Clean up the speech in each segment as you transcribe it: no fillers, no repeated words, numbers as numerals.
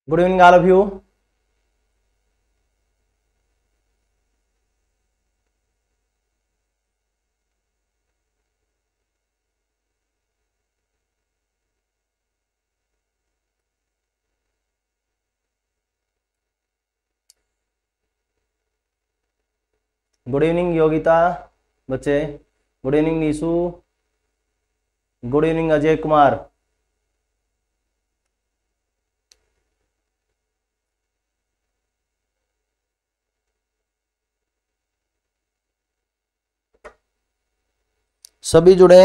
Good evening all of you. Good evening Yogita बच्चे, good evening Neeshu, good evening Ajay Kumar. सभी जुड़े।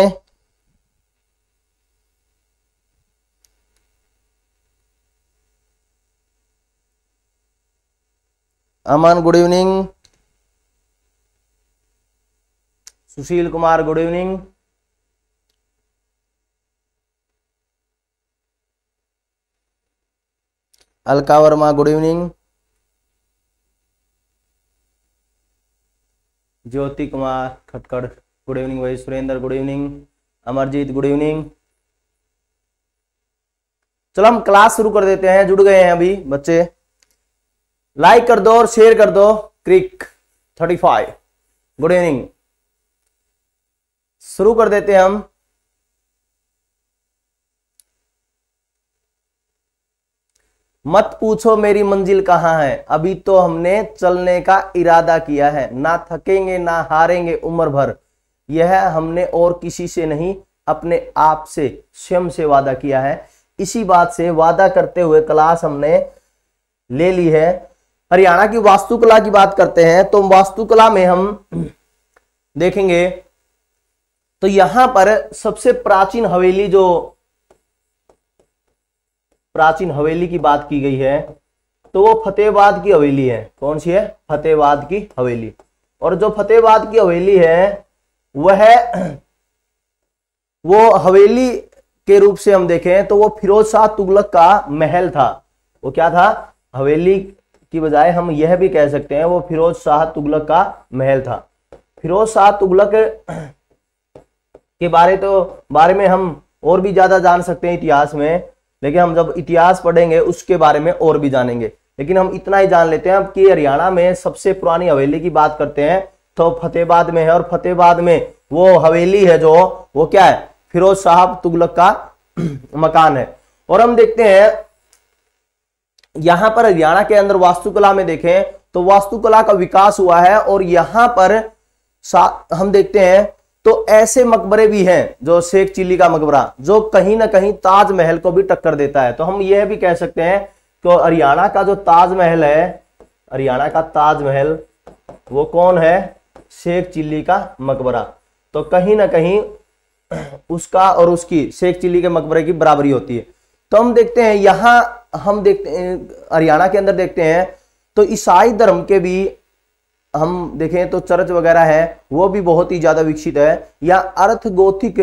Aman good evening, Sushil Kumar good evening, Alka Verma good evening, Jyoti Kumar Khatkar good evening भाई, Surender good evening, Amarjeet good evening. चलो हम class शुरू कर देते हैं। जुड़ गए हैं अभी बच्चे, लाइक कर दो और शेयर कर दो। क्रिक 35 गुड इवनिंग। शुरू कर देते हैं हम। मत पूछो मेरी मंजिल कहाँ है, अभी तो हमने चलने का इरादा किया है, ना थकेंगे ना हारेंगे उम्र भर, यह हमने और किसी से नहीं अपने आप से स्वयं से वादा किया है। इसी बात से वादा करते हुए क्लास हमने ले ली है। हरियाणा की वास्तुकला की बात करते हैं तो वास्तुकला में हम देखेंगे तो यहां पर सबसे प्राचीन हवेली, जो प्राचीन हवेली की बात की गई है तो वो फतेहाबाद की हवेली है। कौन सी है? फतेहाबाद की हवेली। और जो फतेहाबाद की हवेली है वह वो हवेली के रूप से हम देखें तो वो फिरोज शाह तुगलक का महल था। वो क्या था? हवेली की बजाय हम यह भी कह सकते हैं वो फिरोज शाह तुगलक का महल था। फिरोज शाह तुगलक के बारे में हम और भी ज्यादा जान सकते हैं इतिहास में, लेकिन हम जब इतिहास पढ़ेंगे उसके बारे में और भी जानेंगे। लेकिन हम इतना ही जान लेते हैं अब कि हरियाणा में सबसे पुरानी हवेली की बात करते हैं तो फतेहाबाद में है। और फतेहाबाद में वो हवेली है जो वो क्या है? फिरोज शाह तुगलक का मकान है। और हम देखते हैं यहां पर हरियाणा के अंदर वास्तुकला में देखें तो वास्तुकला का विकास हुआ है। और यहां पर हम देखते हैं तो ऐसे मकबरे भी हैं, जो शेख चिल्ली का मकबरा जो कहीं ना कहीं ताजमहल को भी टक्कर देता है। तो हम यह भी कह सकते हैं कि हरियाणा का जो ताजमहल है, हरियाणा का ताजमहल वो कौन है? शेख चिल्ली का मकबरा। तो कहीं ना कहीं उसका और उसकी शेख चिल्ली के मकबरे की बराबरी होती है। तो हम देखते हैं यहां हम देखते हैं हरियाणा के अंदर देखते हैं तो ईसाई धर्म के भी हम देखें तो चर्च वगैरह है वो भी बहुत ही ज्यादा विकसित है। या अर्थ गोथिक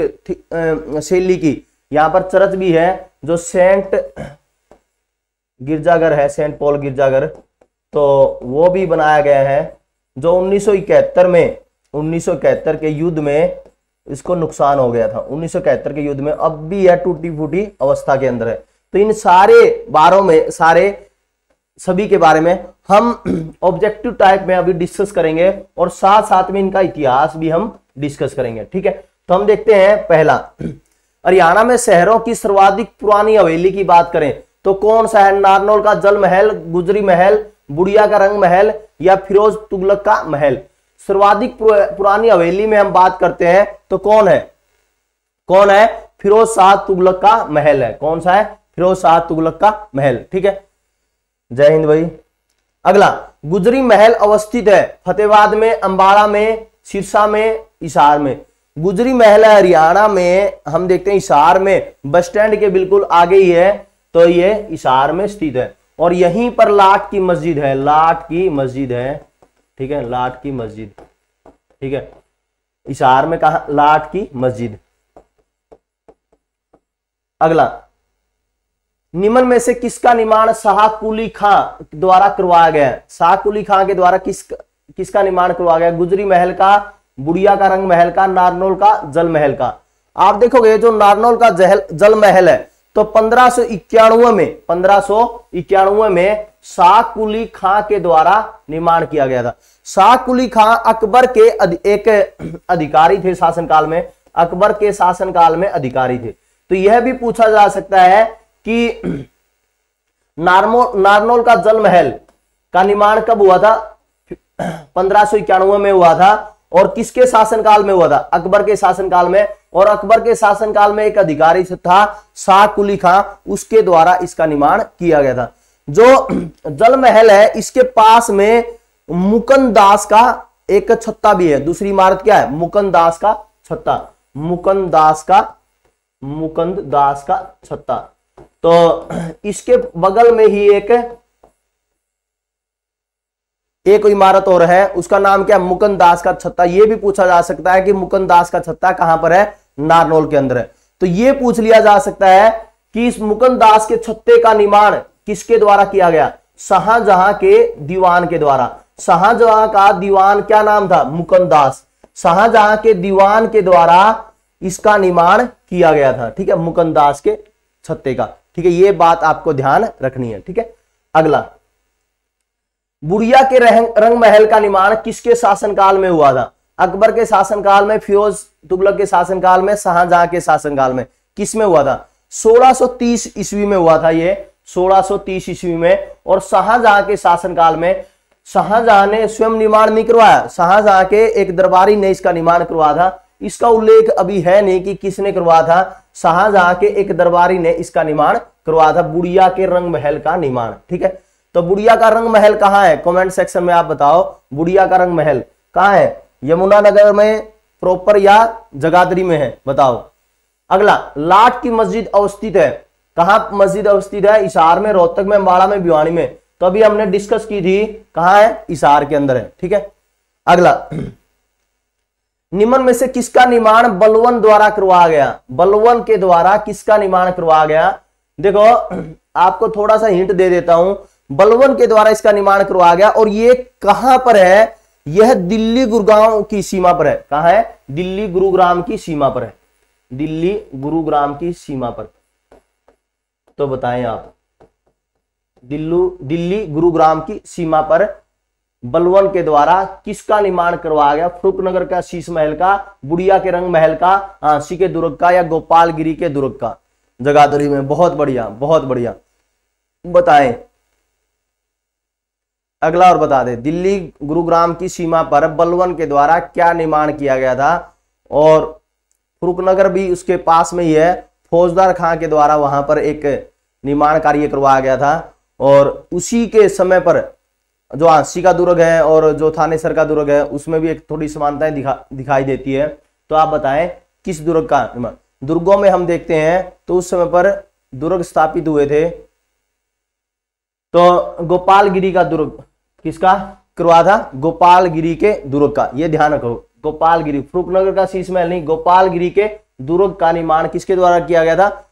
शैली की यहाँ पर चर्च भी है, जो सेंट गिरजाघर है, सेंट पॉल गिरजाघर, तो वो भी बनाया गया है, जो 1971 के युद्ध में इसको नुकसान हो गया था। 1971 के युद्ध में अब भी यह टूटी फूटी अवस्था के अंदर है। तो इन सारे बारों में सभी के बारे में हम ऑब्जेक्टिव टाइप में अभी डिस्कस करेंगे और साथ साथ में इनका इतिहास भी हम डिस्कस करेंगे। ठीक है, तो हम देखते हैं पहला, हरियाणा में शहरों की सर्वाधिक पुरानी हवेली की बात करें तो कौन सा है? नारनौल का जल महल, गुजरी महल, बुढ़िया का रंग महल या फिरोज तुगलक का महल। सर्वाधिक पुरानी हवेली में हम बात करते हैं तो कौन है? फिरोज शाह तुगलक का महल है। कौन सा है? फिरोज शाह तुगलक का महल। ठीक है, जय हिंद भाई। अगला, गुजरी महल अवस्थित है फतेहाबाद में, अंबाला में, सिरसा में, हिसार में। गुजरी महल है हरियाणा में, हम देखते हैं हिसार में, बस स्टैंड के बिल्कुल आगे ही है, तो ये हिसार में स्थित है। और यहीं पर लाट की मस्जिद है, लाट की मस्जिद है। ठीक है, लाट की मस्जिद। ठीक है, हिसार में कहा? लाट की मस्जिद। अगला, निम्न में से किसका निर्माण शाह कुली खां द्वारा करवाया गया? शाह कुली खां के द्वारा किसका निर्माण करवाया गया? गुजरी महल का, बुढ़िया का रंग महल का, नारनौल का जल महल का। आप देखोगे जो नारनौल का जल महल है तो 1591 में शाह कुली खां के द्वारा निर्माण किया गया था। शाह कुली खां अकबर के एक अधिकारी थे शासनकाल में, अकबर के शासनकाल में अधिकारी थे। तो यह भी पूछा जा सकता है कि नारनौल का जल महल का निर्माण कब हुआ था? 1591 में हुआ था। और किसके शासनकाल में हुआ था? अकबर के शासनकाल में। और अकबर के शासनकाल में एक अधिकारी था शाह कुली खां, उसके द्वारा इसका निर्माण किया गया था। जो जल महल है इसके पास में मुकुंद दास का एक छत्ता भी है। दूसरी इमारत क्या है? मुकुंद दास का छत्ता, मुकुंद दास का छत्ता। तो इसके बगल में ही एक इमारत और है, उसका नाम क्या है? मुकुंद दास का छत्ता। यह भी पूछा जा सकता है कि मुकुंद दास का छत्ता कहां पर है? नारनौल के अंदर है। तो यह पूछ लिया जा सकता है कि इस मुकुंद दास के छत्ते का निर्माण किसके द्वारा किया गया? शाहजहां के दीवान के द्वारा। शाहजहां का दीवान क्या नाम था? मुकुंद दास। शाहजहां के दीवान के द्वारा इसका निर्माण किया गया था। ठीक है, मुकुंद दास के छत्ते का। ठीक है, यह बात आपको ध्यान रखनी है। ठीक है, अगला, बुढ़िया के रंग महल का निर्माण किसके शासनकाल में हुआ था? अकबर के शासनकाल में, फिरोज तुगलक के शासनकाल में, शाहजहां के शासनकाल में। किस में हुआ था? 1630 ईस्वी में हुआ था ये, 1630 ईस्वी में। और शाहजहां के शासनकाल में शाहजहां ने स्वयं निर्माण नहीं करवाया, शाहजहां के एक दरबारी ने इसका निर्माण करवाया था। इसका उल्लेख अभी है नहीं कि किसने करवाया था। शाहजहां के एक दरबारी ने इसका निर्माण करवाया था, बुढ़िया के रंग महल का निर्माण। ठीक है, तो बुढ़िया का रंग महल कहां है? कमेंट सेक्शन में आप बताओ, बुढ़िया का रंग महल कहां है? यमुनानगर में प्रॉपर या जगाधरी में है? बताओ। अगला, लाट की मस्जिद अवस्थित है, कहां मस्जिद अवस्थित है? हिसार में, रोहतक में, अम्बाड़ा में, भिवानी में। तो अभी हमने डिस्कस की थी, कहां है? हिसार के अंदर है। ठीक है, अगला, निम्न में से किसका निर्माण बलवन द्वारा करवाया गया? बलवन के द्वारा किसका निर्माण करवाया गया? देखो, आपको थोड़ा सा हिंट दे देता हूं, बलवन के द्वारा इसका निर्माण करवाया गया। और ये कहां पर है? यह दिल्ली गुरुग्राम की सीमा पर है। कहां है? दिल्ली गुरुग्राम की सीमा पर है, दिल्ली गुरुग्राम की सीमा पर। तो बताएं आप, दिल्ली गुरुग्राम की सीमा पर बलवन के द्वारा किसका निर्माण करवाया गया? फरुखनगर का शीश महल का, बुढ़िया के रंग महल का, आंसी के दुर्ग का, या गोपालगिरी के दुर्ग का? जगाधरी में। बहुत बढ़िया, बहुत बढ़िया, बताएं। अगला और बता दे, दिल्ली गुरुग्राम की सीमा पर बलवन के द्वारा क्या निर्माण किया गया था? और फरुखनगर भी उसके पास में ही है, फौजदार खां के द्वारा वहां पर एक निर्माण कार्य करवाया गया था। और उसी के समय पर जो आंसी का दुर्ग है और जो थानेसर का दुर्ग है, उसमें भी एक थोड़ी समानताएं दिखाई देती है। तो आप बताएं किस दुर्ग का निर्माण? दुर्गों में हम देखते हैं तो उस समय पर दुर्ग स्थापित हुए थे, तो गोपालगिरी का दुर्ग किसका करवा था? गोपालगिरी के दुर्ग का। यह ध्यान रखो, गोपालगिरी, फरुखनगर का शीश महल नहीं, गोपालगिरी के दुर्ग का निर्माण किसके द्वारा किया गया था?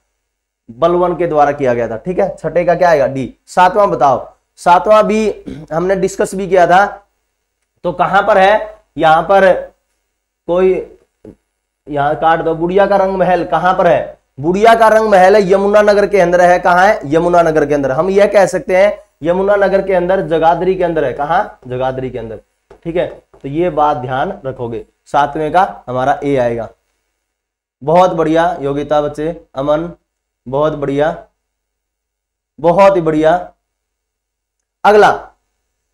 बलवन के द्वारा किया गया था। ठीक है, छठे का क्या आएगा? डी। सातवां बताओ, सातवां भी हमने डिस्कस भी किया था, तो कहां पर है? यहां पर कोई, यहां काट दो, बुढ़िया का रंग महल कहां पर है? बुढ़िया का रंग महल है यमुनानगर के अंदर है। कहां है? यमुनानगर के अंदर। हम यह कह सकते हैं यमुनानगर के अंदर, जगाधरी के अंदर है। कहां? जगाधरी के अंदर। ठीक है, तो ये बात ध्यान रखोगे। सातवें का हमारा ए आएगा। बहुत बढ़िया योग्यता बच्चे, अमन, बहुत बढ़िया, बहुत ही बढ़िया। अगला,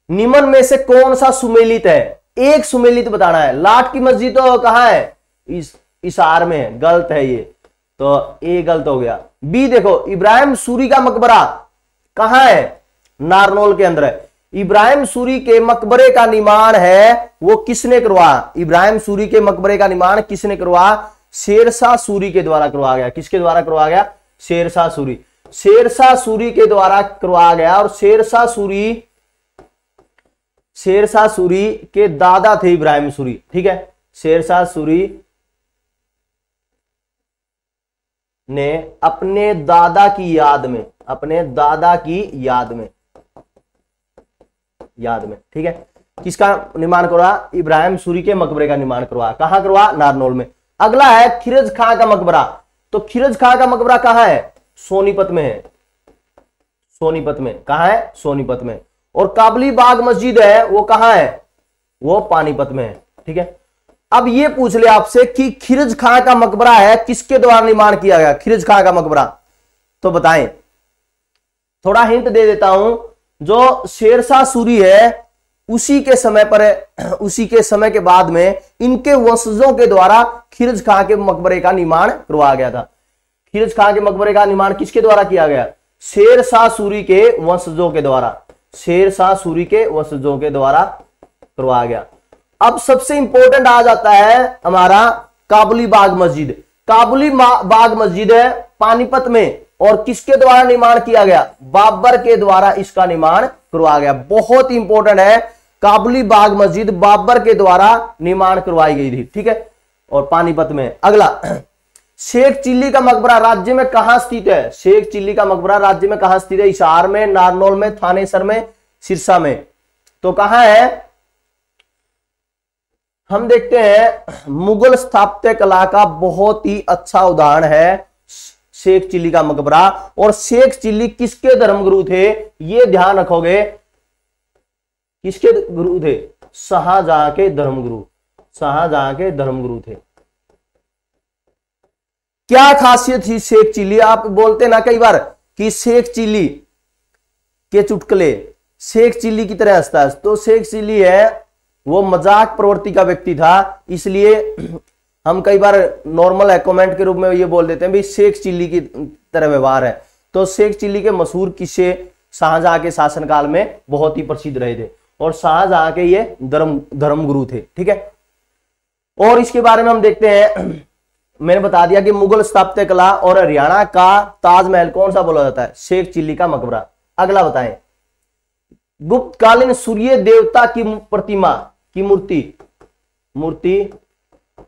निम्न में से कौन सा सुमेलित है? एक सुमेलित बताना है। लाट की मस्जिद तो कहां है? हिसार में है, गलत है ये, तो ए गलत हो गया। बी देखो, इब्राहिम सूरी का मकबरा कहां है? नारनौल के अंदर है। इब्राहिम सूरी के मकबरे का निर्माण है वो किसने करवाया? इब्राहिम सूरी के मकबरे का निर्माण किसने करवाया? शेरशाह सूरी के द्वारा करवाया गया। किसके द्वारा करवाया गया? शेरशाह सूरी। शेरशाह सूरी के द्वारा करवाया गया। और शेरशाह सूरी के दादा थे इब्राहिम सूरी। ठीक है, शेरशाह सूरी ने अपने दादा की याद में, ठीक है, किसका निर्माण करवा? इब्राहिम सूरी के मकबरे का निर्माण करवा। कहां करवा? नारनौल में। अगला है खिरज खां का मकबरा। तो खिरज खां का मकबरा कहां है? सोनीपत में है, सोनीपत में। कहां है? सोनीपत में। और काबुली बाग मस्जिद है वो कहां है? वो पानीपत में है। ठीक है, अब ये पूछ ले आपसे कि खिरज खां का मकबरा है, किसके द्वारा निर्माण किया गया? खिरज खां का मकबरा, तो बताएं। थोड़ा हिंट दे देता हूं, जो शेरशाह सूरी है उसी के समय पर, उसी के समय के बाद में इनके वंशजों के द्वारा खिरज खां के मकबरे का निर्माण करवाया गया था। खिरज खां के मकबरे का निर्माण किसके द्वारा किया गया? शेरशाह सूरी के वंशजों के द्वारा, शेरशाह सूरी के वंशजों के द्वारा करवाया गया। अब सबसे इंपॉर्टेंट आ जाता है हमारा काबुली बाग मस्जिद। काबुली बाग मस्जिद है पानीपत में, और किसके द्वारा निर्माण किया गया? बाबर के द्वारा इसका निर्माण करवाया गया। बहुत इंपॉर्टेंट है, काबुली बाग मस्जिद बाबर के द्वारा निर्माण करवाई गई थी। ठीक है, और पानीपत में। अगला, शेख चिल्ली का मकबरा राज्य में कहां स्थित है? शेख चिल्ली का मकबरा राज्य में कहां स्थित है? हिसार में, नारनौल में, थानेसर में, सिरसा में। तो कहां है? हम देखते हैं मुगल स्थापत्य कला का बहुत ही अच्छा उदाहरण है शेख चिल्ली का मकबरा। और शेख चिल्ली किसके धर्मगुरु थे? ये ध्यान रखोगे, किसके गुरु थे? शाहजहां के धर्मगुरु, शाहजहां के धर्मगुरु थे। क्या खासियत थी शेख चिल्ली? आप बोलते ना कई बार कि शेख चिल्ली के चुटकुले शेख चिल्ली की तरह हंसता है, तो शेख चिल्ली है वो मजाक प्रवृत्ति का व्यक्ति था, इसलिए हम कई बार नॉर्मल है कमेंट के रूप में ये बोल देते हैं भाई शेख चिल्ली की तरह व्यवहार है। तो शेख चिल्ली के मशहूर किस्से शाहजहां के शासनकाल में बहुत ही प्रसिद्ध रहे थे, और शाहजहां के ये धर्मगुरु थे। ठीक है, और इसके बारे में हम देखते हैं, मैंने बता दिया कि मुगल स्थापत्य कला और हरियाणा का ताजमहल कौन सा बोला जाता है? शेख चिल्ली का मकबरा। अगला बताएं, गुप्तकालीन सूर्य देवता की प्रतिमा की मूर्ति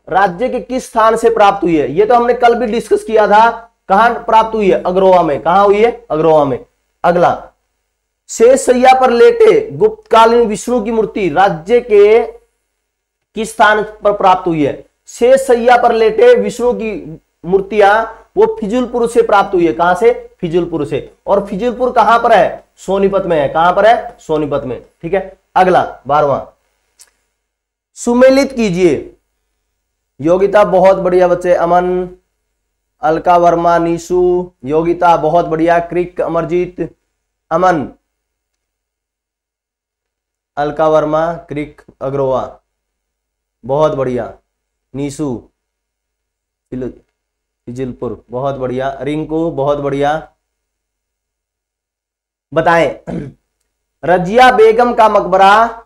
राज्य के किस स्थान से प्राप्त हुई है? ये तो हमने कल भी डिस्कस किया था। कहां प्राप्त हुई है? अग्रोहा में। कहां हुई है? अग्रोहा में। अगला, शेष सैया पर लेटे गुप्तकालीन विष्णु की मूर्ति राज्य के किस स्थान पर प्राप्त हुई है? शेष सैया पर लेटे विष्णु की मूर्तियां वो फिजुलपुर से प्राप्त हुई है। कहां से? फिजुलपुर से। और फिजुलपुर कहां पर है? सोनीपत में है। कहां पर है? सोनीपत में। ठीक है, अगला 12वां, सुमेलित कीजिए। योगिता बहुत बढ़िया बच्चे, अमन, अलका वर्मा, निशु, योगिता बहुत बढ़िया, क्रिक, अमरजीत, अमन, अलका वर्मा, क्रिक, अग्रोवा बहुत बढ़िया, निशु फिजिलपुर बहुत बढ़िया, रिंकू बहुत बढ़िया। बताएं, रजिया बेगम का मकबरा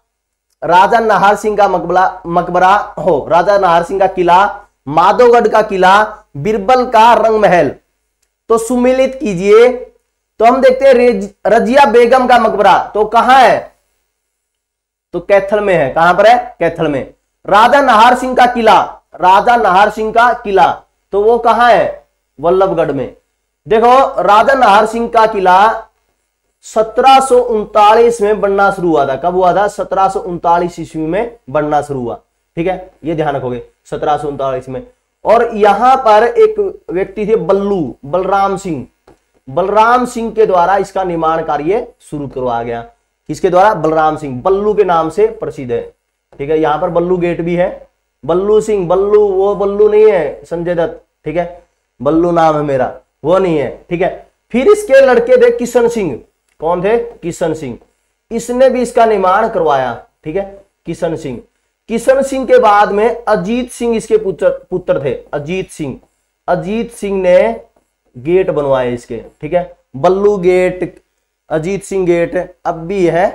राजा नाहर सिंह का मकबरा हो, राजा नाहर सिंह का किला, माधोगढ़ का किला, बिरबल का रंग महल। तो सुमेलित कीजिए। तो हम देखते हैं रजिया बेगम का मकबरा तो कहां है? तो कैथल में है। कहां पर है? कैथल में। राजा नाहर सिंह का किला, राजा नाहर सिंह का किला तो वो कहां है? वल्लभगढ़ में। देखो, राजा नाहर सिंह का किला 1739 में बनना शुरू हुआ था। कब हुआ था? 1739 ईस्वी में बनना शुरू हुआ। ठीक है, ये ध्यान रखोगे 1739 में। और यहां पर एक व्यक्ति थे बलराम सिंह, बलराम सिंह के द्वारा इसका निर्माण कार्य शुरू करवाया गया। किसके द्वारा? बलराम सिंह, बल्लू के नाम से प्रसिद्ध है। ठीक है, यहां पर बल्लू गेट भी है। बल्लू सिंह, बल्लू वो बल्लू नहीं है संजय दत्त। ठीक है, बल्लू नाम है मेरा, वो नहीं है। ठीक है, फिर इसके लड़के थे किशन सिंह। कौन थे? किशन सिंह। इसने भी इसका निर्माण करवाया। ठीक है, किशन सिंह। किशन सिंह के बाद में अजीत सिंह इसके पुत्र थे। अजीत सिंह ने गेट बनवाए इसके। ठीक है, बल्लू गेट, अजीत सिंह गेट अब भी है।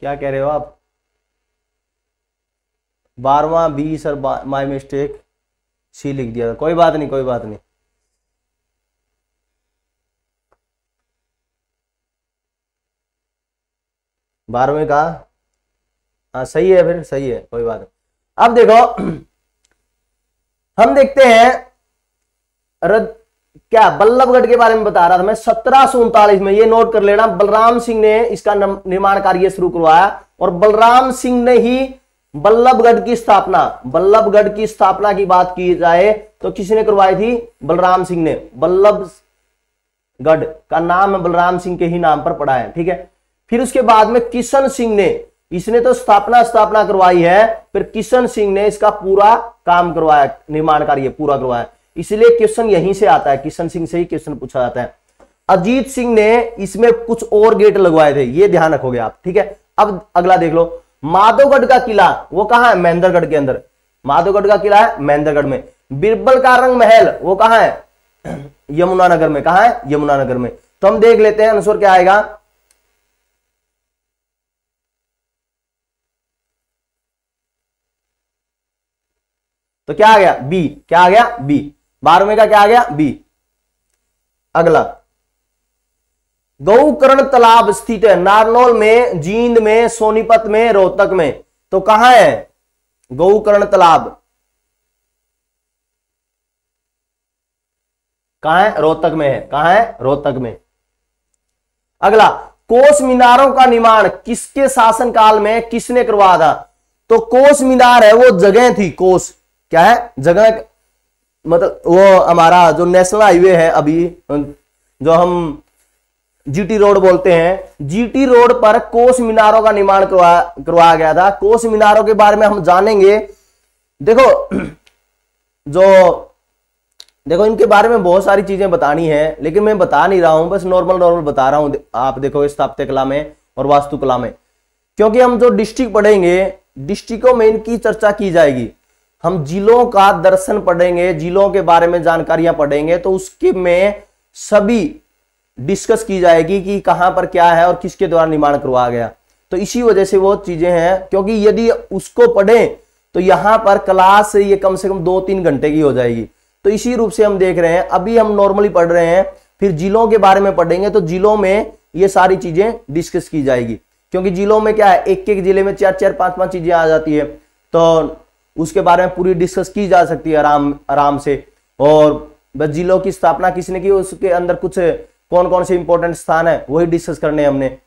क्या कह रहे हो आप? 12वां बी सर, माय मिस्टेक, सी लिख दिया था। कोई बात नहीं, कोई बात नहीं। बारहवें का, हाँ सही है, फिर सही है, कोई बात नहीं। अब देखो, हम देखते हैं क्या बल्लभगढ़ के बारे में बता रहा था मैं। 1739 में, ये नोट कर लेना, बलराम सिंह ने इसका निर्माण कार्य शुरू करवाया और बलराम सिंह ने ही बल्लभगढ़ की स्थापना, बल्लभगढ़ की स्थापना की बात की जाए तो किसने करवाई थी? बलराम सिंह ने। बल्लभगढ़ का नाम बलराम सिंह के ही नाम पर पड़ा है, ठीक है। फिर उसके बाद में किशन सिंह ने, इसने तो स्थापना करवाई है, फिर किशन सिंह ने इसका पूरा काम करवाया, निर्माण कार्य पूरा करवाया, इसलिए क्वेश्चन यहीं से आता है, किशन सिंह से ही क्वेश्चन पूछा जाता है। अजीत सिंह ने इसमें कुछ और गेट लगवाए थे, ये ध्यान रखोगे आप, ठीक है। अब अगला देख लो, माधवगढ़ का किला वो कहां है? महेंद्रगढ़ के अंदर। माधवगढ़ का किला है महेंद्रगढ़ में। बिरबल का रंग महल वो कहां है? यमुनानगर में। कहां है? यमुनानगर में। तो हम देख लेते हैं आंसर क्या आएगा। तो क्या आ गया? बी। क्या आ गया? बी। 12वें का क्या आ गया? बी। अगला, गौकर्ण तालाब स्थित है नारनौल में, जींद में, सोनीपत में, रोहतक में। तो कहां है गौकर्ण तालाब? कहां है? रोहतक में है। कहां है? रोहतक में। अगला, कोस मीनारों का निर्माण किसके शासनकाल में किसने करवाया था? तो कोस मीनार है वो जगह थी, कोस क्या है? जगह, मतलब वो हमारा जो नेशनल हाईवे है अभी, जो हम जीटी रोड बोलते हैं, जीटी रोड पर कोस मीनारों का निर्माण करवाया गया था। कोस मीनारों के बारे में हम जानेंगे। देखो इनके बारे में बहुत सारी चीजें बतानी है, लेकिन मैं बता नहीं रहा हूं, बस नॉर्मल बता रहा हूं। आप देखोगे स्थापत्य कला में और वास्तुकला में, क्योंकि हम जो डिस्ट्रिक्ट पढ़ेंगे, डिस्ट्रिक्टों में इनकी चर्चा की जाएगी। हम जिलों का दर्शन पढ़ेंगे, जिलों के बारे में जानकारियां पढ़ेंगे, तो उसके में सभी डिस्कस की जाएगी कि कहां पर क्या है और किसके द्वारा निर्माण करवाया गया। तो इसी वजह से वो चीजें हैं, क्योंकि यदि उसको पढ़ें तो यहां पर क्लास ये कम से कम 2-3 घंटे की हो जाएगी। तो इसी रूप से हम देख रहे हैं, अभी हम नॉर्मली पढ़ रहे हैं, फिर जिलों के बारे में पढ़ेंगे तो जिलों में ये सारी चीजें डिस्कस की जाएगी। क्योंकि जिलों में क्या है, एक एक जिले में 4-4, 5-5 चीजें आ जाती है, तो उसके बारे में पूरी डिस्कस की जा सकती है आराम से। और बस जिलों की स्थापना किसने की, उसके अंदर कुछ कौन कौन से इंपॉर्टेंट स्थान है वही डिस्कस करने हैं हमने।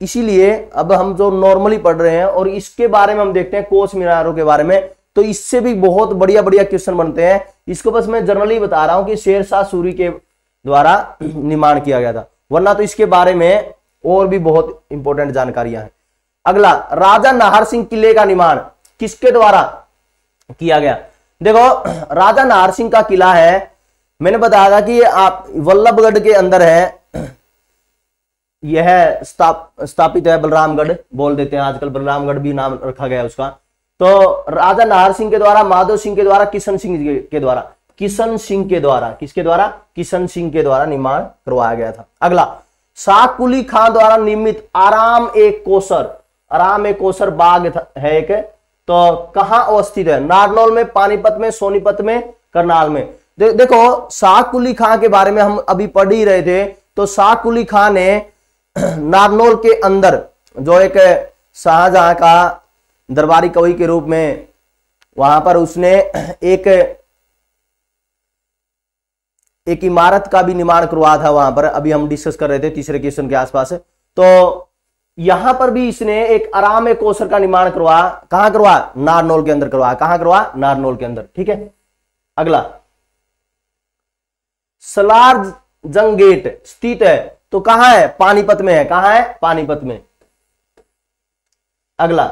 इसीलिए अब हम जो नॉर्मली पढ़ रहे हैं और इसके बारे में हम देखते हैं कोस मीनारों के बारे में, तो इससे भी बहुत बढ़िया बढ़िया क्वेश्चन बनते हैं। इसको बस मैं जनरली बता रहा हूं कि शेरशाह सूरी के द्वारा निर्माण किया गया था, वरना तो इसके बारे में और भी बहुत इंपॉर्टेंट जानकारियां हैं। अगला, राजा नाहर सिंह किले का निर्माण किसके द्वारा किया गया? देखो राजा नाहर सिंह का किला है, मैंने बताया था कि ये आप वल्लभगढ़ के अंदर है, यह स्थापित है, बलरामगढ़ बोल देते हैं आजकल, बलरामगढ़ भी नाम रखा गया उसका। तो राजा नाहर सिंह के द्वारा, माधव सिंह के द्वारा, किशन सिंह के द्वारा, किशन सिंह के द्वारा, किसके द्वारा? किशन सिंह के द्वारा निर्माण करवाया गया था। अगला, शाह कुली खां द्वारा निर्मित आराम एक कोसर बाग है एक, तो कहां अवस्थित है? नारनौल में, पानीपत में, सोनीपत में, करनाल में। देखो शाह कुली खां के बारे में हम अभी पढ़ ही रहे थे, तो शाह कुली खां ने नारनौल के अंदर जो एक शाहजहां का दरबारी कवि के रूप में, वहां पर उसने एक इमारत का भी निर्माण करवाया था वहां पर, अभी हम डिस्कस कर रहे थे तीसरे क्वेश्चन के आसपास। तो यहां पर भी इसने एक आराम एक कोसर का निर्माण करवाया। कहां करवाया? नारनौल के अंदर करवाया। कहां करवाया? नारनौल के अंदर, ठीक है। अगला, सलार जंग गेट स्थित है, तो कहां है? पानीपत में है। कहां है? पानीपत में। अगला,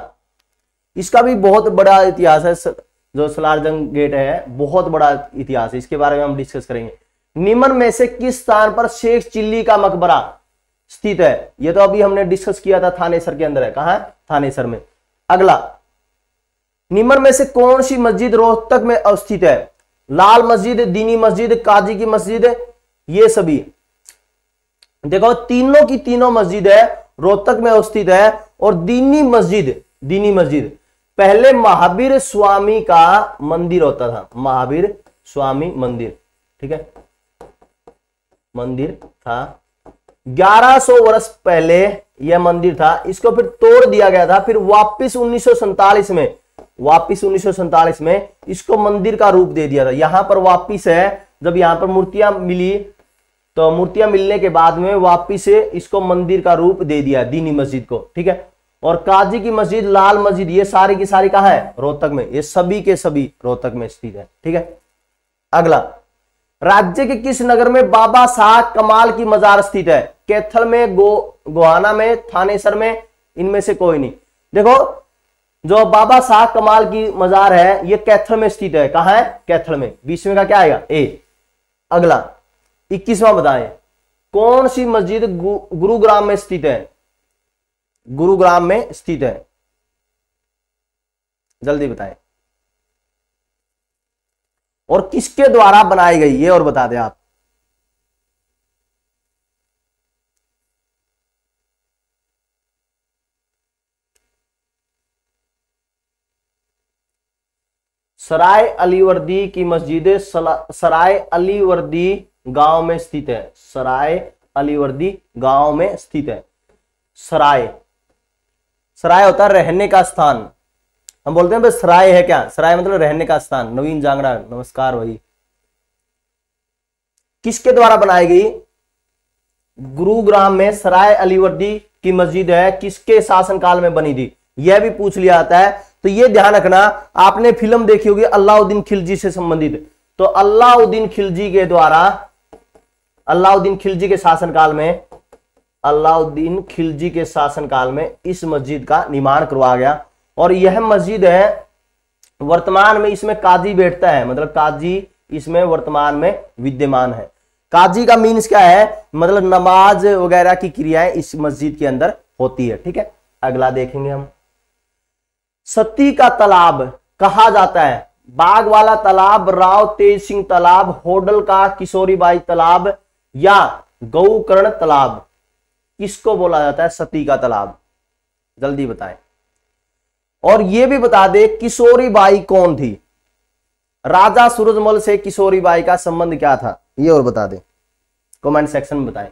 इसका भी बहुत बड़ा इतिहास है, जो सलार जंग गेट है बहुत बड़ा इतिहास है, इसके बारे में हम डिस्कस करेंगे। निम्न में से किस स्थान पर शेख चिल्ली का मकबरा स्थित है? ये तो अभी हमने डिस्कस किया था, थानेसर के अंदर है। कहां है? थानेसर में। अगला, निम्न में से कौन सी मस्जिद रोहतक में अवस्थित है? लाल मस्जिद, दीनी मस्जिद, काजी की मस्जिद, ये सभी। देखो तीनों की तीनों मस्जिद है रोहतक में अवस्थित है। और दीनी मस्जिद पहले महावीर स्वामी का मंदिर होता था, महावीर स्वामी मंदिर, ठीक है, मंदिर था। 1100 वर्ष पहले यह मंदिर था, इसको फिर तोड़ दिया गया था, फिर वापिस 1947 में इसको मंदिर का रूप दे दिया था। यहां पर वापिस है, जब यहां पर मूर्तियां मिली, तो मूर्तियां मिलने के बाद में वापिस इसको मंदिर का रूप दे दिया दीनी मस्जिद को, ठीक है। और काजी की मस्जिद, लाल मस्जिद, ये सारी की सारी कहां है? रोहतक में। ये सभी के सभी रोहतक में स्थित है। ठीक है। अगला, राज्य के किस नगर में बाबा शाह कमाल की मजार स्थित है? कैथल में, गोहाना में, थानेसर में, इनमें से कोई नहीं। देखो, जो बाबा शाह कमाल की मजार है ये कैथल में स्थित है। कहां है? कैथल में। 20वें का क्या आएगा? ए। अगला 21वां बताएं, कौन सी मस्जिद गुरुग्राम में स्थित है? गुरुग्राम में स्थित है, जल्दी बताएं। और किसके द्वारा बनाई गई ये और बता दें आप। सराय अलीवर्दी की मस्जिद सराय अलीवर्दी गांव में स्थित है। सराय अलीवर्दी गांव में स्थित है। सराय, सराय होता है रहने का स्थान। हम बोलते हैं भाई सराय है क्या? सराय मतलब रहने का स्थान। नवीन जांगड़ा, नमस्कार भाई। किसके द्वारा बनाई गई? गुरुग्राम में सराय अलीवर्दी की मस्जिद है, किसके शासनकाल में बनी थी? यह भी पूछ लिया जाता है। तो ये ध्यान रखना, आपने फिल्म देखी होगी अलाउद्दीन खिलजी से संबंधित, तो अलाउद्दीन खिलजी के द्वारा, अलाउद्दीन खिलजी के शासनकाल में, अलाउद्दीन खिलजी के शासनकाल में इस मस्जिद का निर्माण करवाया गया। और यह मस्जिद है, वर्तमान में इसमें काजी बैठता है, मतलब काजी इसमें वर्तमान में विद्यमान है। काजी का मीन्स क्या है? मतलब नमाज वगैरह की क्रियाएं इस मस्जिद के अंदर होती है। ठीक है। अगला देखेंगे हम, सती का तालाब कहा जाता है? बाग वाला तालाब, राव तेज सिंह तालाब, होडल का किशोरीबाई तालाब या गौकर्ण तालाब, किसको बोला जाता है सती का तालाब? जल्दी बताएं। और यह भी बता दे किशोरीबाई कौन थी? राजा सूरजमल से किशोरीबाई का संबंध क्या था? ये और बता दे, कमेंट सेक्शन में बताएं।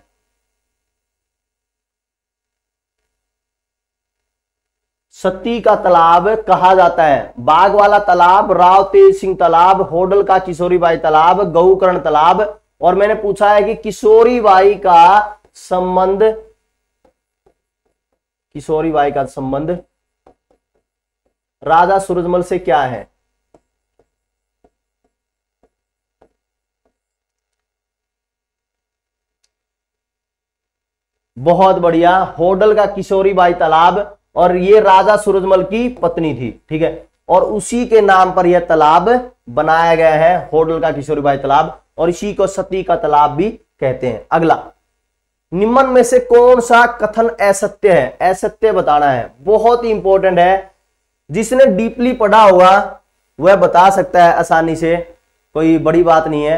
सती का तालाब कहा जाता है? बाग वाला तालाब, राव तेज सिंह तालाब, होडल का किशोरीबाई तालाब, गौकर्ण तालाब। और मैंने पूछा है कि किशोरीबाई का संबंध, किशोरीबाई का संबंध राजा सूरजमल से क्या है? बहुत बढ़िया, होडल का किशोरीबाई तालाब, और ये राजा सूरजमल की पत्नी थी। ठीक है। और उसी के नाम पर यह तालाब बनाया गया है, होडल का किशोरीबाई तालाब, और इसी को सती का तालाब भी कहते हैं। अगला, निम्न में से कौन सा कथन असत्य है? असत्य बताना है, बहुत ही इंपॉर्टेंट है। जिसने डीपली पढ़ा होगा वह बता सकता है आसानी से, कोई बड़ी बात नहीं है।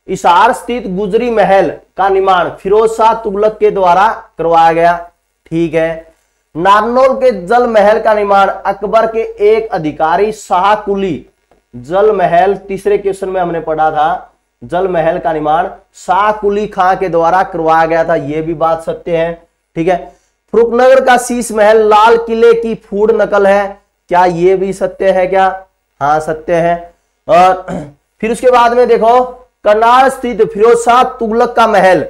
हिसार स्थित गुजरी महल का निर्माण फिरोज शाह तुगलक के द्वारा करवाया गया। ठीक है। नारनौल के जल महल का निर्माण अकबर के एक अधिकारी शाह कुली, जल महल तीसरे क्वेश्चन में हमने पढ़ा था, जल महल का निर्माण शाह कुली खां के द्वारा करवाया गया था। यह भी बात सत्य है। ठीक है। फरुखनगर का शीश महल लाल किले की फूड नकल है, क्या यह भी सत्य है? क्या? हाँ सत्य है। और फिर उसके बाद में देखो, करनाल स्थित फिरोज शाह तुगलक का महल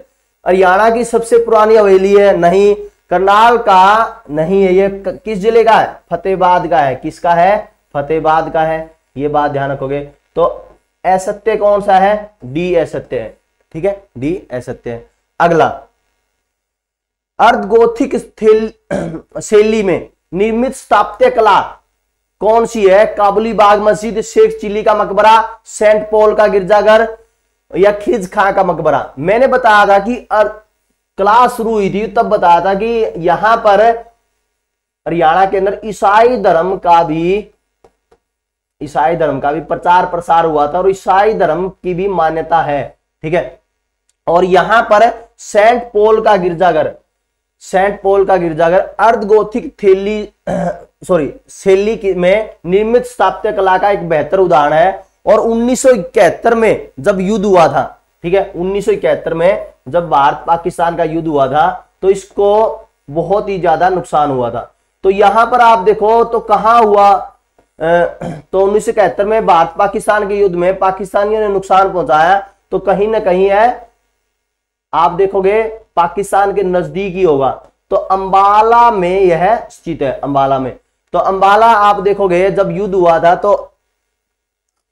हरियाणा की सबसे पुरानी हवेली है। नहीं, करनाल का नहीं है, ये किस जिले का है? फतेहाबाद का है। किसका है? फतेहाबाद का है। ये बात ध्यान रखोगे। तो असत्य कौन सा है? डी असत्य है। ठीक है, डी असत्य है। अगला, अर्धगोथिक शैली में निर्मित स्थापत्य कला कौन सी है? काबुली बाग मस्जिद, शेख चिली का मकबरा, सेंट पॉल का गिरजाघर या खिज खां का मकबरा। मैंने बताया था कि क्लास शुरू हुई थी तब बताया था कि यहां पर हरियाणा के अंदर ईसाई धर्म का भी प्रचार प्रसार हुआ था और ईसाई धर्म की भी मान्यता है। ठीक है। और यहां पर सेंट पॉल का गिरजाघर अर्धगोथिक शैली में निर्मित स्थापत्य कला का एक बेहतर उदाहरण है। और 1971 में जब युद्ध हुआ था, ठीक है, 1971 में जब भारत पाकिस्तान का युद्ध हुआ था तो इसको बहुत ही ज्यादा नुकसान हुआ था। तो यहां पर आप देखो तो कहां हुआ, तो 1971 में भारत पाकिस्तान के युद्ध में पाकिस्तानियों ने नुकसान पहुंचाया, तो कहीं ना कहीं है, आप देखोगे पाकिस्तान के नजदीक ही होगा। तो अंबाला में यह स्थित है, अंबाला में। तो अंबाला आप देखोगे जब युद्ध हुआ था तो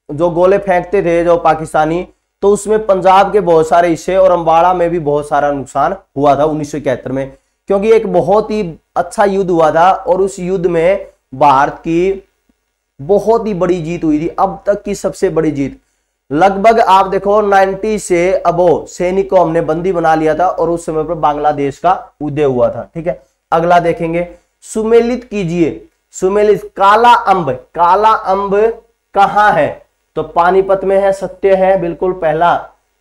जो गोले फेंकते थे जो पाकिस्तानी, तो उसमें पंजाब के बहुत सारे हिस्से और अंबाला में भी बहुत सारा नुकसान हुआ था 1971 में, क्योंकि एक बहुत ही अच्छा युद्ध हुआ था और उस युद्ध में भारत की बहुत ही बड़ी जीत हुई थी, अब तक की सबसे बड़ी जीत। लगभग आप देखो 90 से अबो सैनिक को हमने बंदी बना लिया था और उस समय पर बांग्लादेश का उदय हुआ था। ठीक है, अगला देखेंगे, सुमेलित कीजिए। सुमेलित, काला अंब, काला अंब कहां है? तो पानीपत में है, सत्य है बिल्कुल, पहला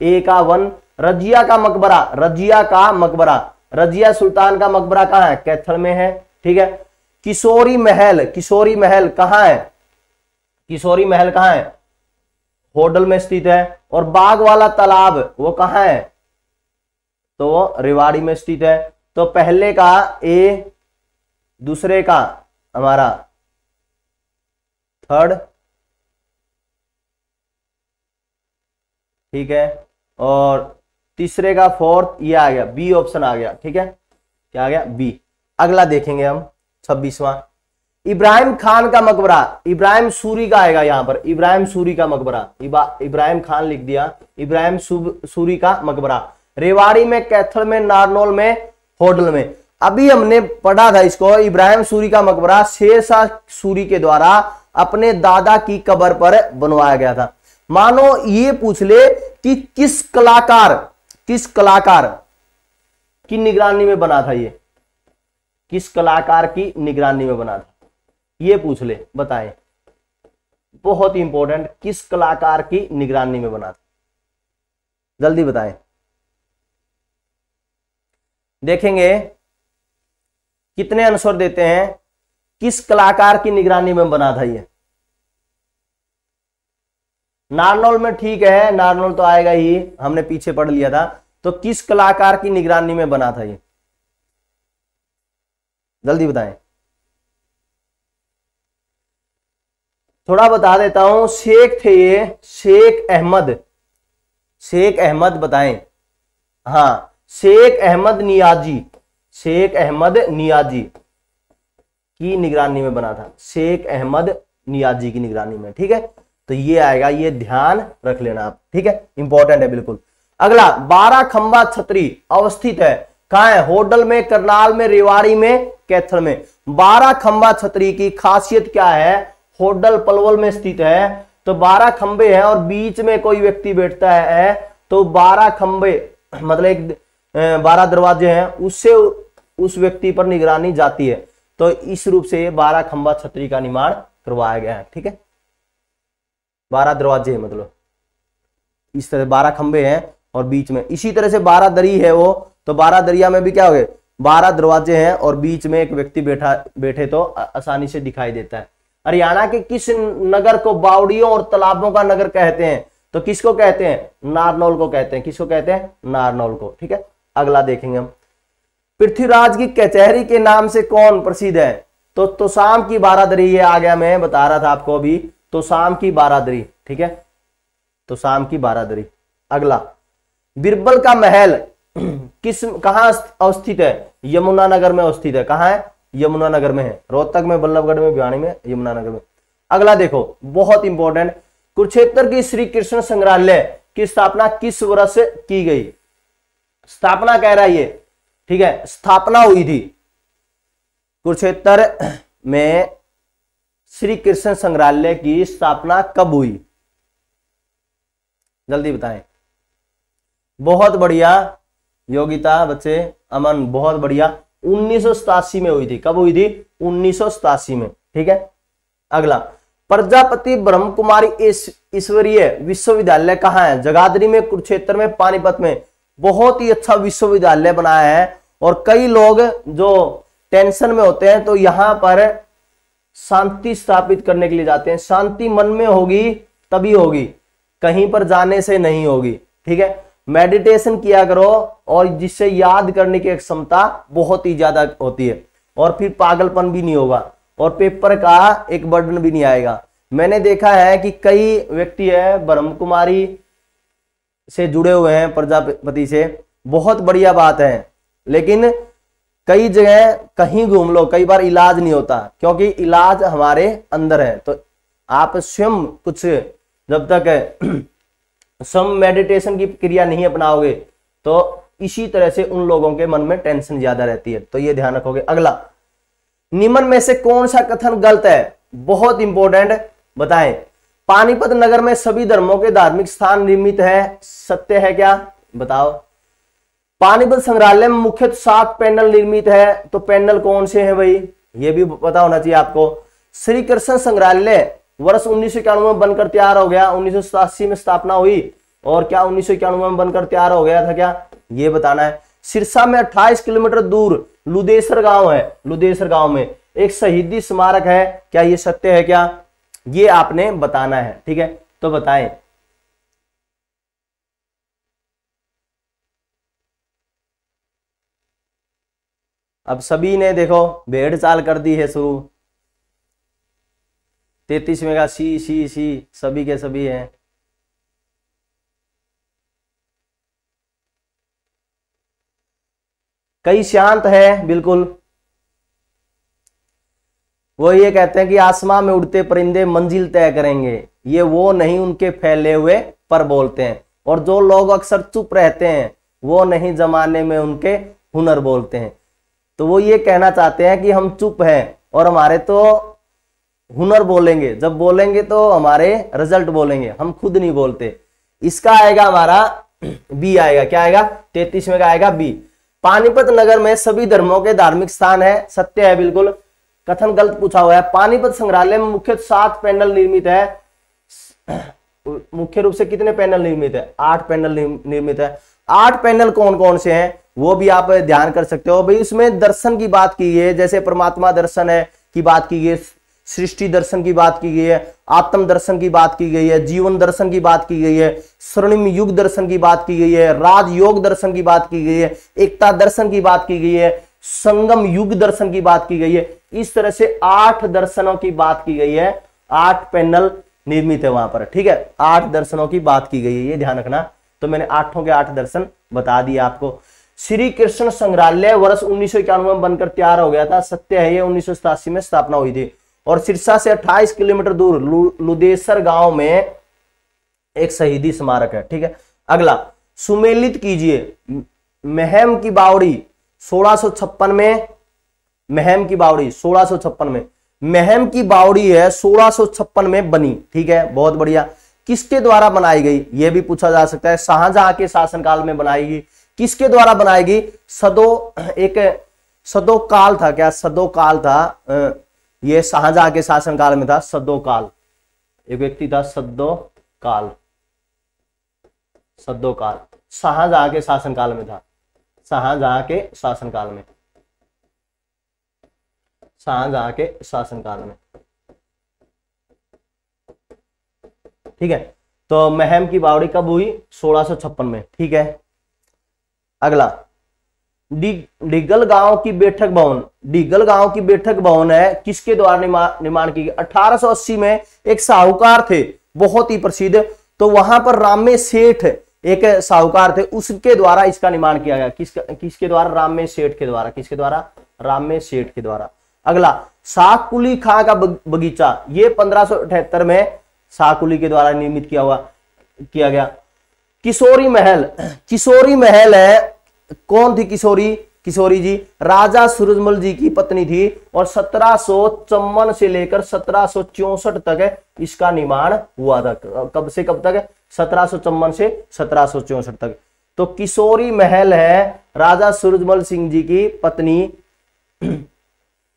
ए का 1। रजिया का मकबरा, रजिया का मकबरा, रजिया सुल्तान का मकबरा कहां है? कैथल में है। ठीक है, किशोरी महल, किशोरी महल कहां है? किशोरी महल कहां है? होडल में स्थित है। और बाग वाला तालाब वो कहां है? तो वो रेवाड़ी में स्थित है। तो पहले का ए, दूसरे का हमारा थर्ड, ठीक है, और तीसरे का फोर्थ, ये आ गया बी ऑप्शन आ गया। ठीक है, क्या आ गया? बी। अगला देखेंगे हम 26वां, इब्राहिम खान का मकबरा, इब्राहिम सूरी का आएगा यहां पर, इब्राहिम सूरी का मकबरा, इब्राहिम खान लिख दिया, इब्राहिम सूरी का मकबरा, रेवाड़ी में, कैथल में, नारनौल में, होडल में। अभी हमने पढ़ा था इसको, इब्राहिम सूरी का मकबरा शेरशाह सूरी के द्वारा अपने दादा की कब्र पर बनवाया गया था। मानो ये पूछ ले कि किस कलाकार की निगरानी में बना था, ये किस कलाकार की निगरानी में बना था, ये पूछ ले, बताएं। बहुत ही इंपॉर्टेंट, किस कलाकार की निगरानी में बना था, जल्दी बताएं। देखेंगे कितने आंसर देते हैं, किस कलाकार की निगरानी में बना था ये। नारनौल में, ठीक है, नारनौल तो आएगा ही, हमने पीछे पढ़ लिया था। तो किस कलाकार की निगरानी में बना था ये, जल्दी बताएं। थोड़ा बता देता हूं, शेख थे ये, शेख अहमद, शेख अहमद बताएं। हाँ, शेख अहमद नियाजी, शेख अहमद नियाजी की निगरानी में बना था, शेख अहमद नियाजी की निगरानी में। ठीक है, तो ये आएगा, ये ध्यान रख लेना आप। ठीक है, इंपॉर्टेंट है बिल्कुल। अगला, 12 खंबा छतरी अवस्थित है कहां है? होडल में, करनाल में, रेवाड़ी में, कैथल में। 12 खंबा छतरी की खासियत क्या है? होडल पलवल में स्थित है। तो 12 खंबे हैं और बीच में कोई व्यक्ति बैठता है, तो 12 खंबे मतलब 12 दरवाजे हैं, उससे उस व्यक्ति पर निगरानी जाती है। तो इस रूप से 12 खंबा छतरी का निर्माण करवाया गया है। ठीक है, 12 दरवाजे मतलब इस तरह 12 खंबे हैं और बीच में, इसी तरह से 12 दरी है वो, तो 12 दरिया में भी क्या हो गए? 12 दरवाजे हैं और बीच में एक व्यक्ति बैठे तो आसानी से दिखाई देता है। हरियाणा के किस नगर को बावड़ियों और तालाबों का नगर कहते हैं? तो किसको कहते हैं? नारनौल को कहते हैं। किसको कहते हैं? नारनौल को। ठीक है, अगला देखेंगे हम, पृथ्वीराज की कचहरी के नाम से कौन प्रसिद्ध है? तो तोशाम की बारादरी, ये आ गया, मैं बता रहा था आपको अभी, तोशाम की बारादरी। ठीक है, तोशाम की बारादरी। अगला, बिरबल का महल कहां अवस्थित है? यमुनानगर में अवस्थित है। कहां है? यमुनानगर में है, रोहतक में, बल्लभगढ़ में, भिवानी में, यमुनानगर में। अगला देखो, बहुत इंपॉर्टेंट, कुरुक्षेत्र की श्री कृष्ण संग्रहालय की स्थापना किस वर्ष की गई? स्थापना कह रहा है ये, ठीक है, स्थापना हुई थी कुरुक्षेत्र में श्री कृष्ण संग्रहालय की स्थापना कब हुई? जल्दी बताएं। बहुत बढ़िया योगिता बच्चे, अमन, बहुत बढ़िया। 1987 में हुई थी। कब हुई थी? 1987 में। ठीक है, अगला, प्रजापति ब्रह्म कुमारी ईश्वरीय विश्वविद्यालय कहां है? जगाधरी में, कुरुक्षेत्र में, पानीपत में। बहुत ही अच्छा विश्वविद्यालय बनाया है और कई लोग जो टेंशन में होते हैं तो यहां पर शांति स्थापित करने के लिए जाते हैं। शांति मन में होगी तभी होगी, कहीं पर जाने से नहीं होगी। ठीक है, मेडिटेशन किया करो और जिससे याद करने की क्षमता बहुत ही ज्यादा होती है और फिर पागलपन भी नहीं होगा और पेपर का एक बर्डन भी नहीं आएगा। मैंने देखा है कि कई व्यक्ति है ब्रह्म कुमारी से जुड़े हुए हैं, प्रजापति से, बहुत बढ़िया बात है, लेकिन कई जगह कहीं घूम लो, कई बार इलाज नहीं होता, क्योंकि इलाज हमारे अंदर है। तो आप स्वयं कुछ जब तक सम मेडिटेशन की क्रिया नहीं अपनाओगे तो इसी तरह से उन लोगों के मन में टेंशन ज्यादा रहती है। तो ये ध्यान रखोगे। अगला, निम्न में से कौन सा कथन गलत है? बहुत इंपॉर्टेंट, बताएं। पानीपत नगर में सभी धर्मों के धार्मिक स्थान निर्मित है, सत्य है क्या? बताओ। पानीपत संग्रहालय में मुख्यतः 7 पैनल निर्मित है, तो पैनल कौन से हैं भाई? ये भी पता होना चाहिए आपको। श्री कृष्ण संग्रहालय वर्ष 1991 में बनकर तैयार हो गया, 1987 में स्थापना हुई, और क्या 1991 में बनकर तैयार हो गया था क्या? ये बताना है। सिरसा में 28 किलोमीटर दूर लुदेसर गांव है, लुदेसर गांव में एक शहीदी स्मारक है, क्या ये सत्य है क्या? ये आपने बताना है, ठीक है? तो बताएं। अब सभी ने देखो भेड़ चाल कर दी है शुरू। 33 में का सी सभी के सभी हैं। कई शांत है, बिल्कुल। वो ये कहते हैं कि आसमां में उड़ते परिंदे मंजिल तय करेंगे, ये वो नहीं उनके फैले हुए पर बोलते हैं। और जो लोग अक्सर चुप रहते हैं वो नहीं जमाने में उनके हुनर बोलते हैं। तो वो ये कहना चाहते हैं कि हम चुप हैं और हमारे तो हुनर बोलेंगे, जब बोलेंगे तो हमारे रिजल्ट बोलेंगे, हम खुद नहीं बोलते। इसका आएगा हमारा बी आएगा। क्या आएगा? 33 में का आएगा बी। पानीपत नगर में सभी धर्मों के धार्मिक स्थान है, सत्य है, बिल्कुल। कथन गलत पूछा हुआ है। पानीपत संग्रहालय में मुख्य 7 पैनल निर्मित है। मुख्य रूप से कितने पैनल निर्मित है? 8 पैनल निर्मित है। 8 पैनल कौन कौन से हैं वो भी आप ध्यान कर सकते हो भाई। उसमें दर्शन की बात की गई है, जैसे परमात्मा दर्शन है की बात की गई है, सृष्टि दर्शन की बात की गई है, आत्म दर्शन की बात की गई है, जीवन दर्शन की बात की गई है, स्वर्णिम युग दर्शन की बात की गई है, राजयोग दर्शन की बात की गई है, एकता दर्शन की बात की गई है, संगम युग दर्शन की बात की गई है। इस तरह से 8 दर्शनों की बात की गई है। 8 पैनल निर्मित है वहां पर, ठीक है? 8 दर्शनों की बात की गई है, ये ध्यान रखना। तो मैंने 8 के 8 दर्शन बता दिए आपको। श्री कृष्ण संग्रहालय वर्ष 1991 में बनकर तैयार हो गया था, सत्य है, ये 1987 में स्थापना हुई थी। और सिरसा से 28 किलोमीटर दूर लुदेसर गांव में एक शहीदी स्मारक है, ठीक है? अगला, सुमेलित कीजिए। महम की बावड़ी 1656 में, महम की बावड़ी 1656 में, महम की बावड़ी है 1656 में बनी, ठीक है? बहुत बढ़िया। किसके द्वारा बनाई गई यह भी पूछा जा सकता है। शाहजहां के शासनकाल में बनाई गई। किसके द्वारा बनाई गई? सदोकाल था, क्या सदोकाल था? ये शाहजहां के शासनकाल में था, सदोकाल। एक व्यक्ति था सदोकाल, सदोकाल शाहजहां के शासनकाल में था, शाहजहां के शासनकाल में, शाहजहां के शासनकाल में, ठीक है? तो महम की बावड़ी कब हुई? 1656 में, ठीक है? अगला, डिगल गांव की बैठक भवन, डिगल गांव की बैठक भवन है, किसके द्वारा निर्माण की गई? 1880 में एक साहूकार थे बहुत ही प्रसिद्ध, तो वहां पर रामे सेठ एक साहूकार थे, उसके द्वारा इसका निर्माण किया गया। किसके द्वारा? रामे सेठ के द्वारा। किसके द्वारा? रामे सेठ के द्वारा। अगला, शाहकुली खां का बगीचा, ये 1578 में शाहकुली के द्वारा निर्मित किया गया। किशोरी महल, किशोरी महल है, कौन थी किशोरी? किशोरी जी राजा सूरजमल जी की पत्नी थी, और 1754 से लेकर 1764 तक इसका निर्माण हुआ था। कब से कब तक? 1754 से 1764 तक। तो किशोरी महल है राजा सूरजमल सिंह जी की पत्नी,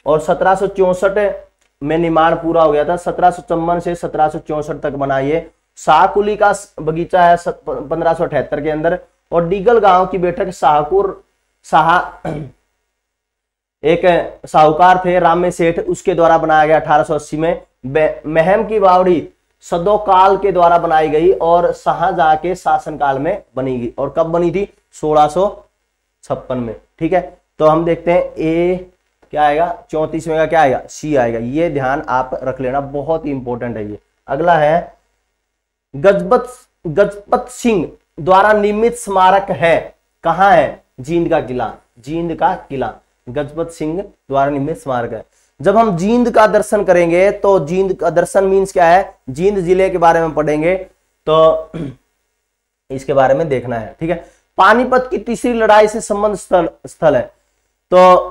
और 1764 में निर्माण पूरा हो गया था। 1754 से 1764 तक बना ये। शाहकुली का बगीचा है 1578 के अंदर। और डीगल गांव की बैठक एक साहूकार थे रामे सेठ, उसके द्वारा बनाया गया 1880 में। महम की बावड़ी सदोकाल के द्वारा बनाई गई और शाहजहां के शासनकाल में बनी गई। और कब बनी थी? 1656 में, ठीक है? तो हम देखते हैं ए क्या आएगा? 34 में का क्या आएगा? सी आएगा। ये ध्यान आप रख लेना, बहुत ही इंपॉर्टेंट है ये। अगला है, गजपत सिंह द्वारा निर्मित स्मारक है, कहां है? जींद का किला, जींद का किला। गजपत सिंह द्वारा निर्मित स्मारक है। जब हम जींद का दर्शन करेंगे तो जींद का दर्शन मीन्स क्या है, जींद जिले के बारे में पढ़ेंगे तो इसके बारे में देखना है, ठीक है। पानीपत की तीसरी लड़ाई से संबंध स्थल है तो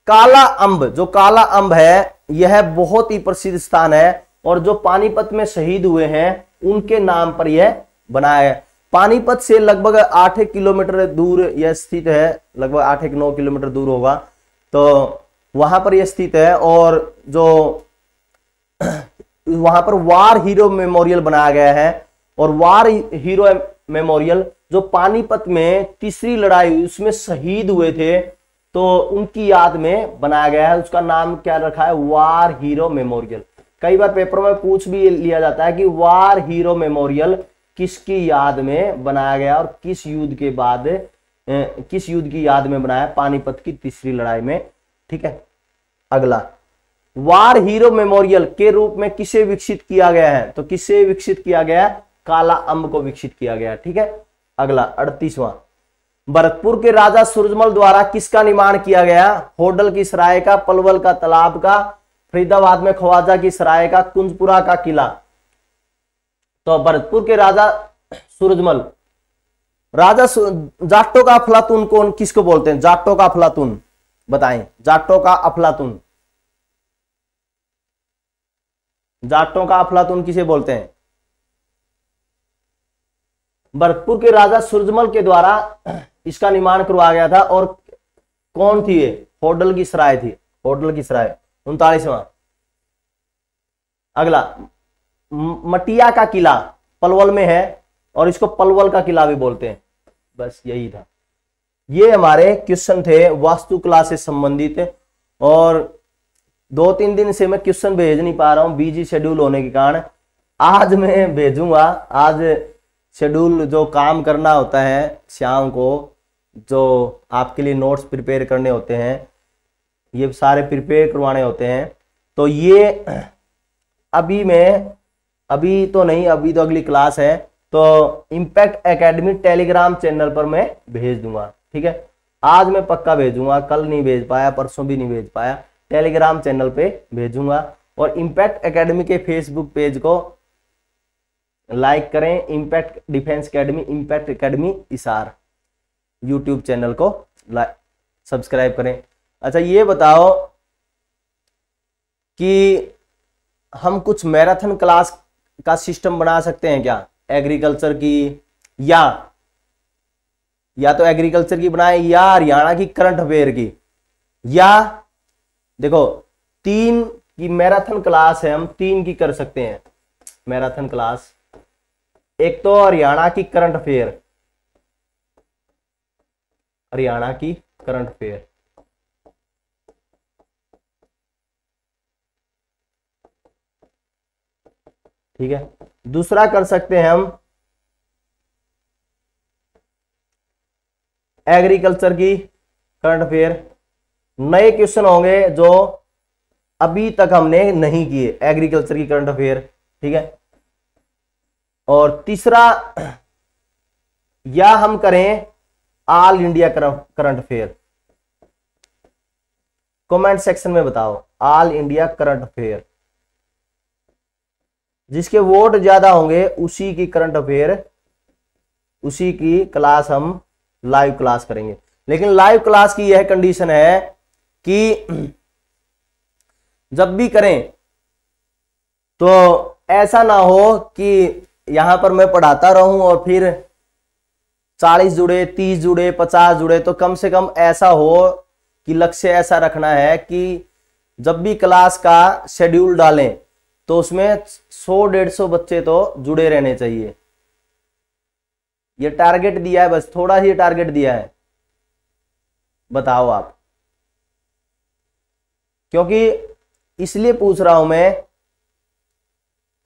काला अम्ब, जो काला अम्ब है यह बहुत ही प्रसिद्ध स्थान है और जो पानीपत में शहीद हुए हैं उनके नाम पर यह बनाया है। पानीपत से लगभग 8 किलोमीटर दूर यह स्थित है, लगभग 8-9 किलोमीटर दूर होगा, तो वहां पर यह स्थित है। और जो वहां पर वार हीरो मेमोरियल बनाया गया है और वार हीरो मेमोरियल जो पानीपत में तीसरी लड़ाई हुई उसमें शहीद हुए थे तो उनकी याद में बनाया गया है। उसका नाम क्या रखा है, वार हीरो मेमोरियल। कई बार पेपर में पूछ भी लिया जाता है कि वार हीरो मेमोरियल किसकी याद में बनाया गया और किस युद्ध के बाद, किस युद्ध की याद में बनाया, पानीपत की तीसरी लड़ाई में, ठीक है। अगला, वार हीरो मेमोरियल के रूप में किसे विकसित किया गया है, तो किसे विकसित किया गया, काला अम्ब को विकसित किया गया, ठीक है। अगला 38वां, भरतपुर के राजा सूरजमल द्वारा किसका निर्माण किया गया, होडल की सराय का, पलवल का तालाब का, फरीदाबाद में ख्वाजा की सराय का, कुंजपुरा का किला। तो भरतपुर के राजा सूरजमल, राजा जाटों का अफलातून कौन किसको बोलते हैं, जाटों का अफलातून बताएं, जाटों का अफलातून, जाटों का अफलातून किसे बोलते हैं। भरतपुर के राजा सूरजमल के द्वारा इसका निर्माण करवाया गया था और कौन थी ये, होडल की सराय थी, होडल की सराय। 39वां, अगला, मटिया का किला पलवल में है और इसको पलवल का किला भी बोलते हैं। बस यही था, ये हमारे क्वेश्चन थे वास्तुकला से संबंधित और 2-3 दिन से मैं क्वेश्चन भेज नहीं पा रहा हूं बिजी शेड्यूल होने के कारण। आज मैं भेजूंगा, आज शेड्यूल जो काम करना होता है शाम को, जो आपके लिए नोट्स प्रिपेयर करने होते हैं, ये सारे प्रिपेयर करवाने होते हैं, तो ये अभी तो नहीं, अभी तो अगली क्लास है, तो इम्पैक्ट एकेडमी टेलीग्राम चैनल पर मैं भेज दूंगा, ठीक है। आज मैं पक्का भेजूंगा, कल नहीं भेज पाया, परसों भी नहीं भेज पाया, टेलीग्राम चैनल पे भेजूंगा। और इम्पैक्ट एकेडमी के फेसबुक पेज को लाइक करें, impact defence academy, impact academy इसार यूट्यूब चैनल को सब्सक्राइब करें। अच्छा ये बताओ कि हम कुछ मैराथन क्लास का सिस्टम बना सकते हैं क्या, एग्रीकल्चर की, या तो एग्रीकल्चर की बनाए या हरियाणा की करंट अफेयर की, या देखो 3 की मैराथन क्लास है, हम 3 की कर सकते हैं मैराथन क्लास। एक तो हरियाणा की करंट अफेयर, हरियाणा की करंट अफेयर, ठीक है। दूसरा कर सकते हैं हम एग्रीकल्चर की करंट अफेयर। नए क्वेश्चन होंगे जो अभी तक हमने नहीं किए, एग्रीकल्चर की करंट अफेयर, ठीक है। और तीसरा, या हम करें all India current affair. Comment section में बताओ ऑल इंडिया करंट अफेयर, जिसके वोट ज्यादा होंगे उसी की करंट अफेयर, उसी की क्लास हम लाइव क्लास करेंगे। लेकिन लाइव क्लास की यह कंडीशन है कि जब भी करें तो ऐसा ना हो कि यहां पर मैं पढ़ाता रहूं और फिर 40 जुड़े, 30 जुड़े, 50 जुड़े, तो कम से कम ऐसा हो कि लक्ष्य ऐसा रखना है कि जब भी क्लास का शेड्यूल डालें तो उसमें 100-150 बच्चे तो जुड़े रहने चाहिए। ये टारगेट दिया है, बस थोड़ा ही टारगेट दिया है, बताओ आप। क्योंकि इसलिए पूछ रहा हूं मैं,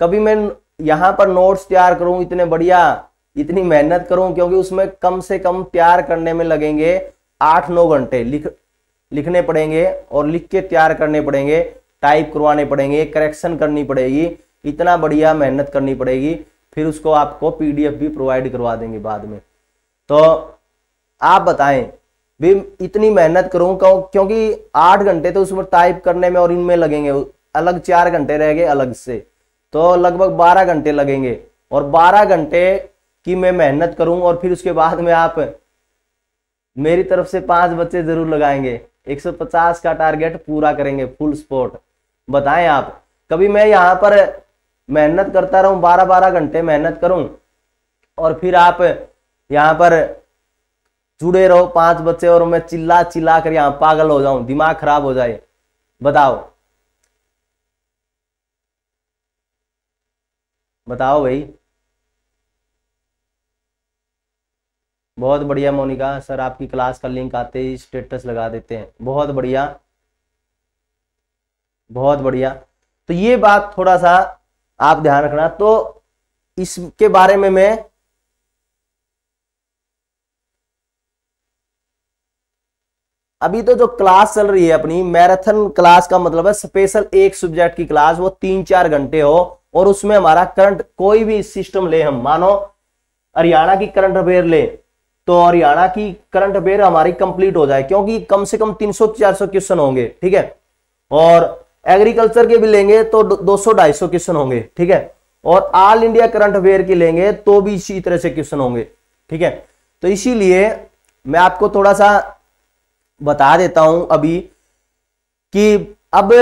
कभी मैं यहां पर नोट्स तैयार करूं इतने बढ़िया, इतनी मेहनत करूं, क्योंकि उसमें कम से कम तैयार करने में लगेंगे 8-9 घंटे, लिखने पड़ेंगे और लिख के तैयार करने पड़ेंगे, टाइप करवाने पड़ेंगे, करेक्शन करनी पड़ेगी, इतना बढ़िया मेहनत करनी पड़ेगी, फिर उसको आपको पीडीएफ भी प्रोवाइड करवा देंगे बाद में। तो आप बताएं भी इतनी मेहनत करूं क्योंकि 8 घंटे तो उसमें टाइप करने में और इनमें लगेंगे, अलग 4 घंटे रह गए अलग से, तो लगभग 12 घंटे लगेंगे। और 12 घंटे की मैं मेहनत करूं और फिर उसके बाद में आप मेरी तरफ से 5 बच्चे जरूर लगाएंगे, 150 का टारगेट पूरा करेंगे फुल स्पॉट। बताएं आप, कभी मैं यहाँ पर मेहनत करता रहूं, 12-12 घंटे मेहनत करूं और फिर आप यहाँ पर जुड़े रहो 5 बच्चे और मैं चिल्ला चिल्ला कर यहाँ पागल हो जाऊं, दिमाग खराब हो जाए? बताओ बताओ भाई। बहुत बढ़िया मोनिका सर, आपकी क्लास का लिंक आते ही स्टेटस लगा देते हैं, बहुत बढ़िया बहुत बढ़िया। तो ये बात थोड़ा सा आप ध्यान रखना। तो इसके बारे में मैं अभी तो जो क्लास चल रही है अपनी मैराथन क्लास, का मतलब है स्पेशल एक सब्जेक्ट की क्लास, वो 3-4 घंटे हो और उसमें हमारा करंट कोई भी सिस्टम ले, हम मानो हरियाणा की करंट अफेयर ले तो हरियाणा की करंट अफेयर हमारी कंप्लीट हो जाए, क्योंकि कम से कम 300-400 क्वेश्चन होंगे, ठीक है। और एग्रीकल्चर के भी लेंगे तो 200-250 क्वेश्चन होंगे, ठीक है। और ऑल इंडिया करंट अफेयर की लेंगे तो भी इसी तरह से क्वेश्चन होंगे, ठीक है। तो इसीलिए मैं आपको थोड़ा सा बता देता हूं अभी कि अब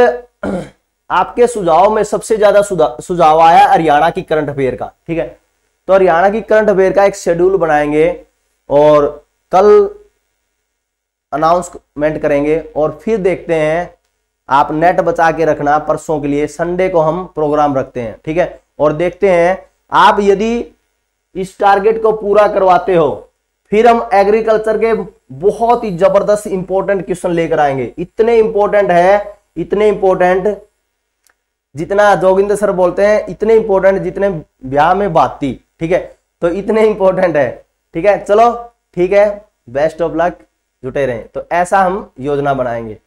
आपके सुझाव में सबसे ज्यादा सुझाव आया हरियाणा की करंट अफेयर का, ठीक है। तो हरियाणा की करंट अफेयर का एक शेड्यूल बनाएंगे और कल अनाउंसमेंट करेंगे और फिर देखते हैं। आप नेट बचा के रखना, परसों के लिए संडे को हम प्रोग्राम रखते हैं, ठीक है। और देखते हैं आप यदि इस टारगेट को पूरा करवाते हो फिर हम एग्रीकल्चर के बहुत ही जबरदस्त इंपॉर्टेंट क्वेश्चन लेकर आएंगे। इतने इंपॉर्टेंट है, इतने इंपॉर्टेंट जितना जोगिंदर सर बोलते हैं, इतने इंपॉर्टेंट जितने ब्याह में बाती, ठीक है। तो इतने इंपॉर्टेंट है, ठीक है। चलो ठीक है, बेस्ट ऑफ लक, जुटे रहें। तो ऐसा हम योजना बनाएंगे।